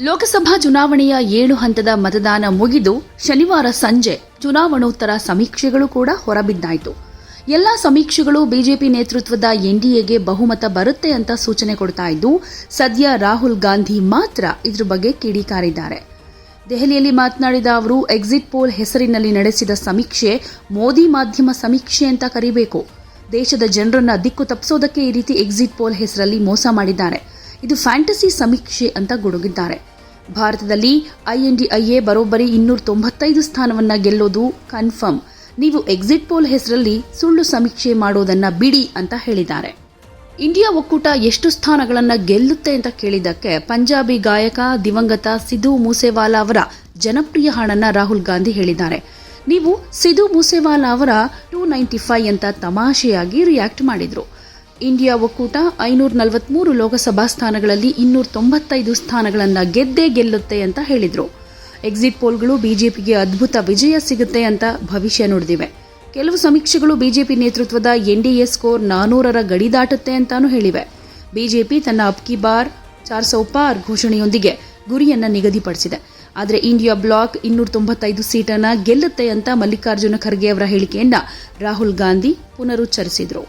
ಲೋಕಸಭಾ ಚುನಾವಣೆಯ 7 ಹಂತದ ಮತದಾನ ಮುಗಿದು ಶನಿವಾರ ಸಂಜೆ ಚುನಾವಣೋತ್ತರ ಸಮೀಕ್ಷೆಗಳು ಕೂಡ ಹೊರಬಿದ್ದಾಯಿತು. ಎಲ್ಲಾ ಸಮೀಕ್ಷೆಗಳು ಬಿಜೆಪಿ ನೇತೃತ್ವದ ಎನ್ಡಿಎಗೆ ಬಹುಮತ ಬರುತ್ತೆ ಅಂತ ಸೂಚನೆ ಕೊಡ್ತಾ ಇದ್ದು, ಸದ್ಯ ರಾಹುಲ್ ಗಾಂಧಿ ಮಾತ್ರ ಇದ್ರ ಬಗ್ಗೆ ಕಿಡಿಕಾರಿದ್ದಾರೆ. ದೆಹಲಿಯಲ್ಲಿ ಮಾತನಾಡಿದ ಅವರು, ಎಕ್ಸಿಟ್ ಪೋಲ್ ಹೆಸರಿನಲ್ಲಿ ನಡೆಸಿದ ಸಮೀಕ್ಷೆ ಮೋದಿ ಮಾಧ್ಯಮ ಸಮೀಕ್ಷೆ ಅಂತ ಕರೀಬೇಕು. ದೇಶದ ಜನರನ್ನ ದಿಕ್ಕು ತಪ್ಪಿಸೋದಕ್ಕೆ ಈ ರೀತಿ ಎಕ್ಸಿಟ್ ಪೋಲ್ ಹೆಸರಲ್ಲಿ ಮೋಸ ಮಾಡಿದ್ದಾರೆ. ಇದು ಫ್ಯಾಂಟಸಿ ಸಮೀಕ್ಷೆ ಅಂತ ಗುಡುಗಿದ್ದಾರೆ. ಭಾರತದಲ್ಲಿ ಐಎನ್ಡಿಐಎ ಬರೋಬ್ಬರಿ 295 ಸ್ಥಾನವನ್ನ ಗೆಲ್ಲೋದು ಕನ್ಫರ್ಮ್. ನೀವು ಎಕ್ಸಿಟ್ ಪೋಲ್ ಹೆಸರಲ್ಲಿ ಸುಳ್ಳು ಸಮೀಕ್ಷೆ ಮಾಡೋದನ್ನ ಬಿಡಿ ಅಂತ ಹೇಳಿದ್ದಾರೆ. ಇಂಡಿಯಾ ಒಕ್ಕೂಟ ಎಷ್ಟು ಸ್ಥಾನಗಳನ್ನ ಗೆಲ್ಲುತ್ತೆ ಅಂತ ಕೇಳಿದ್ದಕ್ಕೆ ಪಂಜಾಬಿ ಗಾಯಕ ದಿವಂಗತ ಸಿಧು ಮೂಸೇವಾಲಾ ಅವರ ಜನಪ್ರಿಯ ಹಾಡನ್ನ ರಾಹುಲ್ ಗಾಂಧಿ ಹೇಳಿದ್ದಾರೆ. ನೀವು ಸಿಧು ಮೂಸೇವಾಲಾ ಅವರ 295 ಅಂತ ತಮಾಷೆಯಾಗಿ ರಿಯಾಕ್ಟ್ ಮಾಡಿದ್ರು. ಇಂಡಿಯಾ ಒಕ್ಕೂಟ 543 ಲೋಕಸಭಾ ಸ್ಥಾನಗಳಲ್ಲಿ 295 ಸ್ಥಾನಗಳನ್ನು ಗೆದ್ದೇ ಗೆಲ್ಲುತ್ತೆ ಅಂತ ಹೇಳಿದ್ರು. ಎಕ್ಸಿಟ್ ಪೋಲ್ಗಳು ಬಿಜೆಪಿಗೆ ಅದ್ಭುತ ವಿಜಯ ಸಿಗುತ್ತೆ ಅಂತ ಭವಿಷ್ಯ ನುಡಿದಿವೆ. ಕೆಲವು ಸಮೀಕ್ಷೆಗಳು ಬಿಜೆಪಿ ನೇತೃತ್ವದ ಎನ್ಡಿಎ ಸ್ಕೋರ್ 400ರ ಗಡಿ ದಾಟುತ್ತೆ ಅಂತಾನೂ ಹೇಳಿವೆ. ಬಿಜೆಪಿ ತನ್ನ ಅಬ್ಕಿ ಬಾರ್ 400 ಪಾರ್ ಘೋಷಣೆಯೊಂದಿಗೆ ಗುರಿಯನ್ನ ನಿಗದಿಪಡಿಸಿದೆ. ಆದರೆ ಇಂಡಿಯಾ ಬ್ಲಾಕ್ 295 ಸೀಟನ್ನ ಗೆಲ್ಲುತ್ತೆ ಅಂತ ಮಲ್ಲಿಕಾರ್ಜುನ ಖರ್ಗೆ ಅವರ ಹೇಳಿಕೆಯನ್ನ ರಾಹುಲ್ ಗಾಂಧಿ ಪುನರುಚ್ಚರಿಸಿದರು.